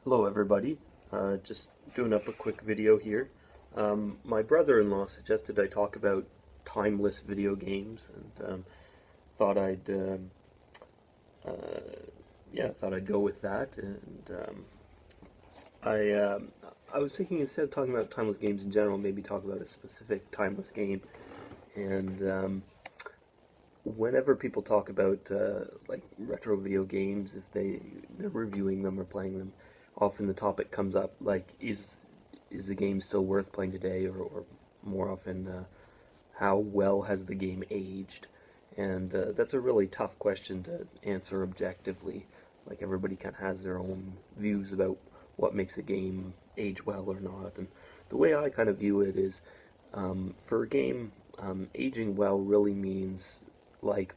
Hello everybody, just doing up a quick video here. My brother-in-law suggested I talk about timeless video games, and thought I'd thought I'd go with that. And I I was thinking, instead of talking about timeless games in general, maybe talk about a specific timeless game. And whenever people talk about like retro video games, if they're reviewing them or playing them, often the topic comes up like, is the game still worth playing today, or more often, how well has the game aged? And that's a really tough question to answer objectively. Like, everybody kind of has their own views about what makes a game age well or not. And the way I kind of view it is, for a game, aging well really means, like,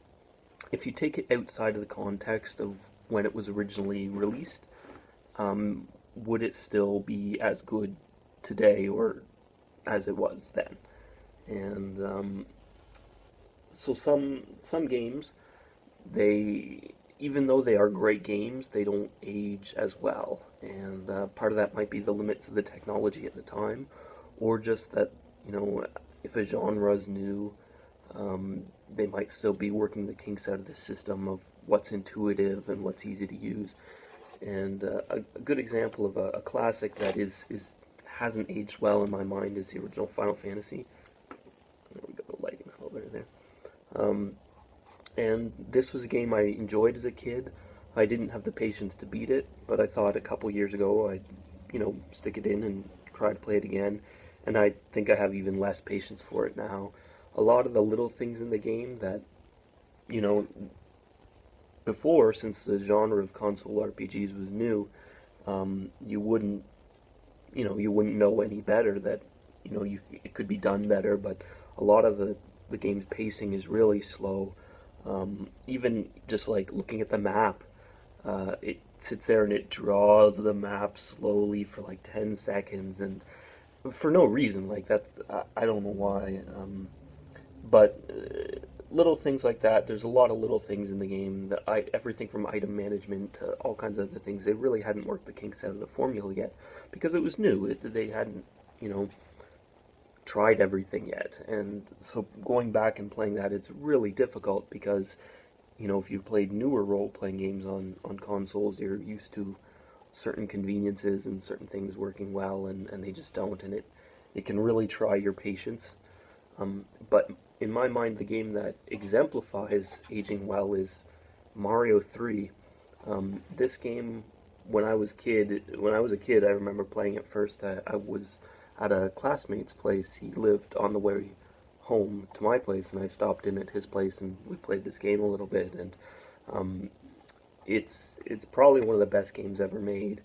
if you take it outside of the context of when it was originally released, would it still be as good today or as it was then? And so some games, they, even though they are great games, they don't age as well. And part of that might be the limits of the technology at the time, or just that, if a genre is new, they might still be working the kinks out of the system of what's intuitive and what's easy to use. And a good example of a classic that hasn't aged well in my mind is the original Final Fantasy. There we go, the lighting's a little better there. And this was a game I enjoyed as a kid. I didn't have the patience to beat it, but I thought a couple years ago I'd, stick it in and try to play it again. And I think I have even less patience for it now. A lot of the little things in the game that, you know, before, since the genre of console RPGs was new, you wouldn't, you wouldn't know any better that, it could be done better. But a lot of the game's pacing is really slow. Even just like looking at the map, it sits there and it draws the map slowly for like 10 seconds, and for no reason. Like, that's, I don't know why. But little things like that, there's a lot of little things in the game that everything from item management to all kinds of other things, they really hadn't worked the kinks out of the formula yet, because it was new. They hadn't, tried everything yet. And so going back and playing that, it's really difficult because, if you've played newer role-playing games on consoles, you're used to certain conveniences and certain things working well, and they just don't, and it can really try your patience. But in my mind, the game that exemplifies aging well is Mario 3. This game, when I was a kid, I remember playing it first. I was at a classmate's place. He lived on the way home to my place, and I stopped in at his place, and we played this game a little bit. And it's probably one of the best games ever made.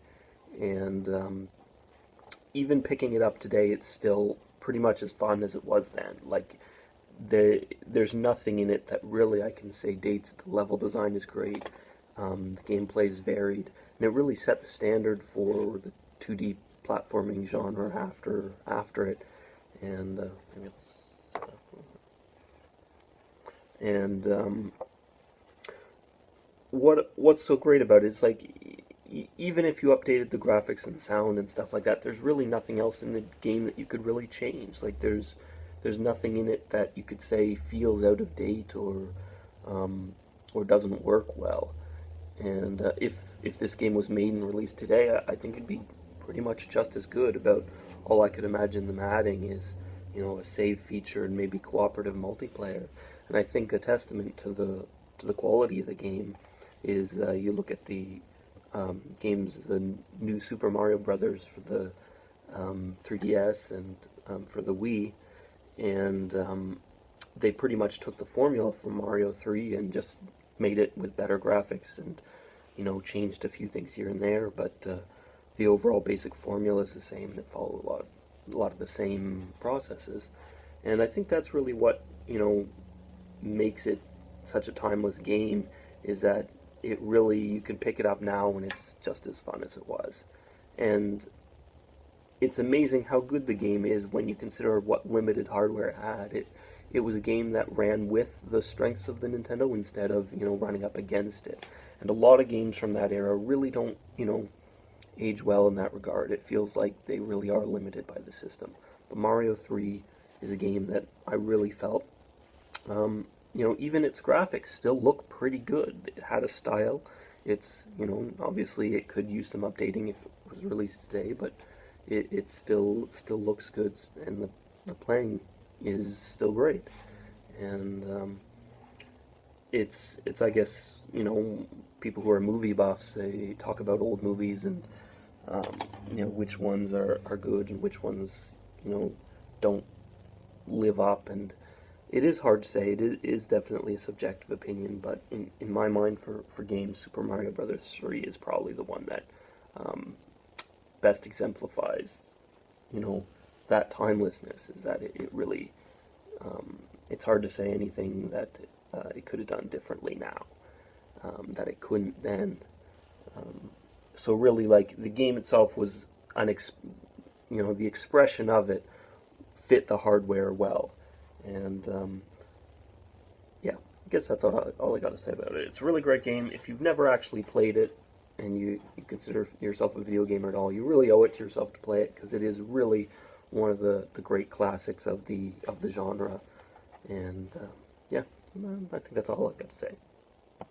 And even picking it up today, it's still pretty much as fun as it was then. Like, there's nothing in it that really I can say dates. The level design is great. The gameplay is varied, and it really set the standard for the 2D platforming genre after it. And what's so great about it is, like, even if you updated the graphics and sound and stuff like that, there's really nothing else in the game that you could really change. Like, there's nothing in it that you could say feels out of date or doesn't work well. And if this game was made and released today, I think it'd be pretty much just as good. About all I could imagine them adding is, a save feature and maybe cooperative multiplayer. And I think a testament to the quality of the game is, you look at the games, the new Super Mario Brothers for the 3DS and for the Wii, and they pretty much took the formula from Mario 3 and just made it with better graphics and, changed a few things here and there, but the overall basic formula is the same. It follows a lot of the same processes, and I think that's really what, makes it such a timeless game, is that it really, you can pick it up now and it's just as fun as it was. And it's amazing how good the game is when you consider what limited hardware it had. It was a game that ran with the strengths of the Nintendo instead of, running up against it. And a lot of games from that era really don't, age well in that regard. It feels like they really are limited by the system. But Mario 3 is a game that I really felt, even its graphics still look pretty good. It had a style. It's, obviously it could use some updating if it was released today, but it still looks good, and the playing is still great. And it's I guess, people who are movie buffs, they talk about old movies and which ones are good and which ones don't live up, and it is hard to say. It is definitely a subjective opinion, but in my mind, for games, Super Mario Brothers 3 is probably the one that best exemplifies that timelessness. Is that it really it's hard to say anything that it could have done differently now, that it couldn't then. So really, like, the game itself was the expression of it fit the hardware well, and yeah, I guess that's all I got to say about it. It's a really great game. If you've never actually played it and you consider yourself a video gamer at all, you really owe it to yourself to play it, because it is really one of the great classics of the genre. And yeah, I think that's all I've got to say.